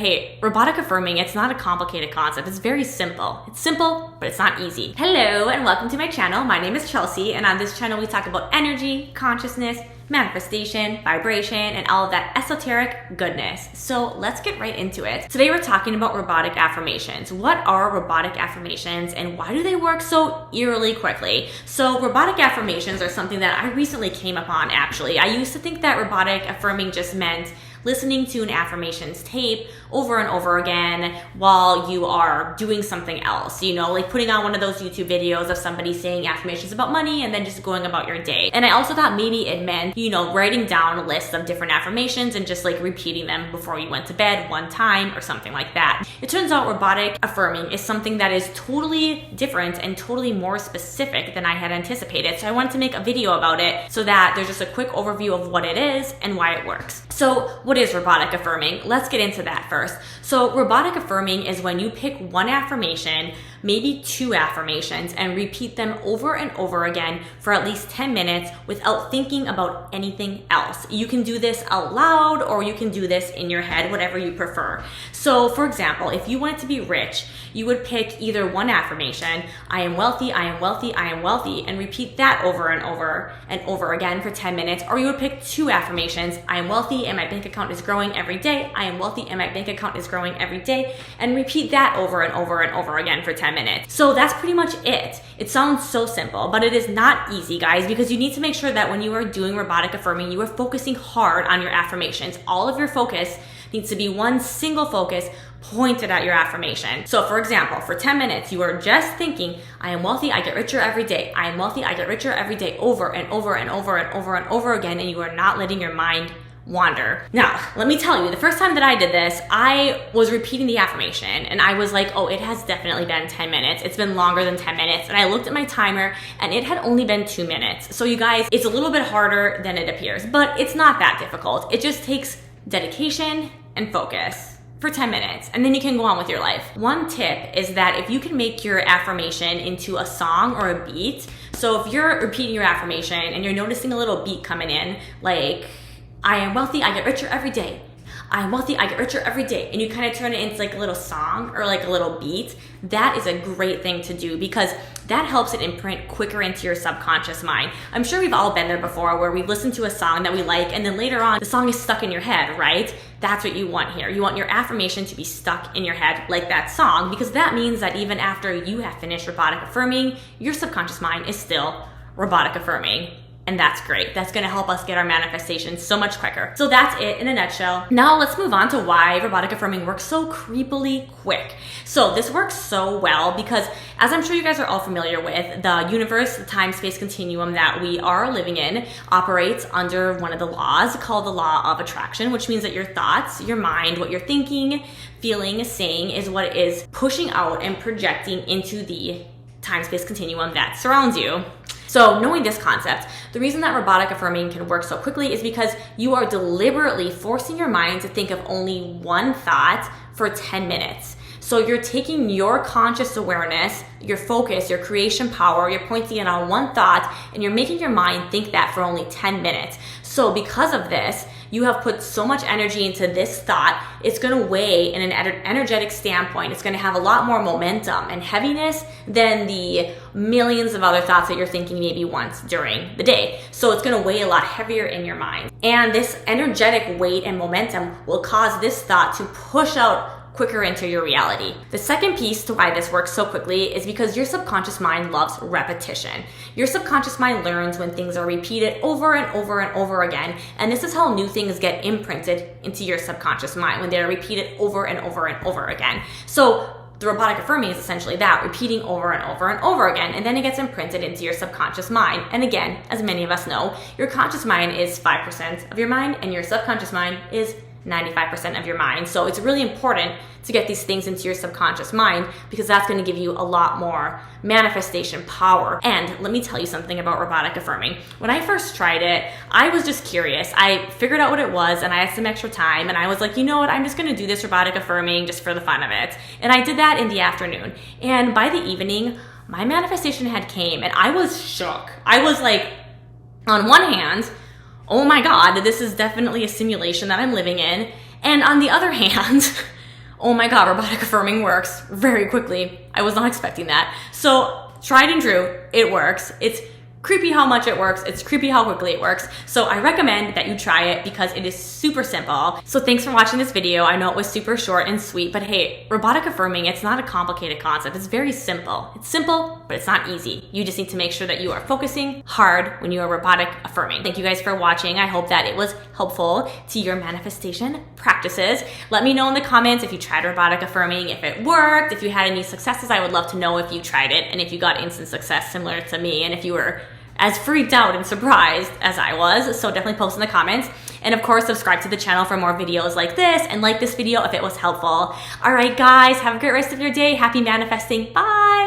Hey, robotic affirming, it's not a complicated concept. It's very simple. It's simple, but it's not easy. Hello, and welcome to my channel. My name is Chelsea, and on this channel we talk about energy, consciousness, manifestation, vibration, and all of that esoteric goodness. So let's get right into it. Today we're talking about robotic affirmations. What are robotic affirmations and why do they work so eerily quickly? So robotic affirmations are something that I recently came upon actually. I used to think that robotic affirming just meant listening to an affirmations tape over and over again while you are doing something else, like putting on one of those YouTube videos of somebody saying affirmations about money and then just going about your day. And I also thought maybe it meant, writing down a list of different affirmations and just repeating them before you went to bed one time or something like that. It turns out robotic affirming is something that is totally different and totally more specific than I had anticipated. So I wanted to make a video about it so that there's just a quick overview of what it is and why it works. So what is robotic affirming? Let's get into that first. So robotic affirming is when you pick one affirmation, maybe two affirmations, and repeat them over and over again for at least 10 minutes without thinking about anything else. You can do this out loud or you can do this in your head, whatever you prefer. So for example, if you wanted to be rich, you would pick either one affirmation, I am wealthy, I am wealthy, I am wealthy, and repeat that over and over again for 10 minutes. Or you would pick two affirmations, I am wealthy and my bank account is growing every day, I am wealthy and my bank account is growing every day, and repeat that over and over again for 10 minutes. So that's pretty much it. It sounds so simple, but it is not easy, guys, because you need to make sure that when you are doing robotic affirming, you are focusing hard on your affirmations. All of your focus needs to be one single focus pointed at your affirmation. So for example, for 10 minutes, you are just thinking, I am wealthy, I get richer every day. I am wealthy, I get richer every day, over and over and over again, and you are not letting your mind wander. Now, let me tell you, the first time that I did this, I was repeating the affirmation and I was like, oh, it has definitely been 10 minutes. It's been longer than 10 minutes. And I looked at my timer and it had only been 2 minutes. So you guys, it's a little bit harder than it appears, but it's not that difficult. It just takes dedication and focus for 10 minutes, and then you can go on with your life. One tip is that if you can make your affirmation into a song or a beat, so if you're repeating your affirmation and you're noticing a little beat coming in, like, I am wealthy, I get richer every day. I am wealthy, I get richer every day. And you kind of turn it into a little song or a little beat. That is a great thing to do because that helps it imprint quicker into your subconscious mind. I'm sure we've all been there before where we listen to a song that we like and then later on the song is stuck in your head, right? That's what you want here. You want your affirmation to be stuck in your head like that song, because that means that even after you have finished robotic affirming, your subconscious mind is still robotic affirming. And that's great. That's going to help us get our manifestation so much quicker. So that's it in a nutshell. Now let's move on to why robotic affirming works so creepily quick. So this works so well because, as I'm sure you guys are all familiar with, the universe, the time-space continuum that we are living in operates under one of the laws called the law of attraction, which means that your thoughts, your mind, what you're thinking, feeling, saying is what is pushing out and projecting into the time-space continuum that surrounds you. So knowing this concept, the reason that robotic affirming can work so quickly is because you are deliberately forcing your mind to think of only one thought for 10 minutes. So you're taking your conscious awareness, your focus, your creation power, you're pointing it on one thought, and you're making your mind think that for only 10 minutes. So because of this, you have put so much energy into this thought, it's going to weigh in an energetic standpoint. It's going to have a lot more momentum and heaviness than the millions of other thoughts that you're thinking maybe once during the day. So it's going to weigh a lot heavier in your mind. And this energetic weight and momentum will cause this thought to push out quicker into your reality. The second piece to why this works so quickly is because your subconscious mind loves repetition. Your subconscious mind learns when things are repeated over and over again, and this is how new things get imprinted into your subconscious mind, when they're repeated over and over again. So the robotic affirming is essentially that, repeating over and over again, and then it gets imprinted into your subconscious mind. And again, as many of us know, your conscious mind is 5% of your mind, and your subconscious mind is 95% of your mind. So it's really important to get these things into your subconscious mind because that's going to give you a lot more manifestation power. And let me tell you something about robotic affirming. When I first tried it, I was just curious. I figured out what it was and I had some extra time and I was like, you know what, I'm just going to do this robotic affirming just for the fun of it. And I did that in the afternoon. And by the evening, my manifestation had came and I was shook. I was like, on one hand, oh my God, this is definitely a simulation that I'm living in. And on the other hand, oh my God, robotic affirming works very quickly. I was not expecting that. So tried and true, it works. It's creepy how much it works. It's creepy how quickly it works. So I recommend that you try it because it is super simple. So thanks for watching this video. I know it was super short and sweet, but hey, robotic affirming, it's not a complicated concept. It's very simple. It's simple, but it's not easy. You just need to make sure that you are focusing hard when you are robotic affirming. Thank you guys for watching. I hope that it was helpful to your manifestation practices. Let me know in the comments if you tried robotic affirming, if it worked, if you had any successes. I would love to know if you tried it and if you got instant success similar to me, and if you were as freaked out and surprised as I was. So definitely post in the comments. And of course, subscribe to the channel for more videos like this, and like this video if it was helpful. All right, guys, have a great rest of your day. Happy manifesting. Bye.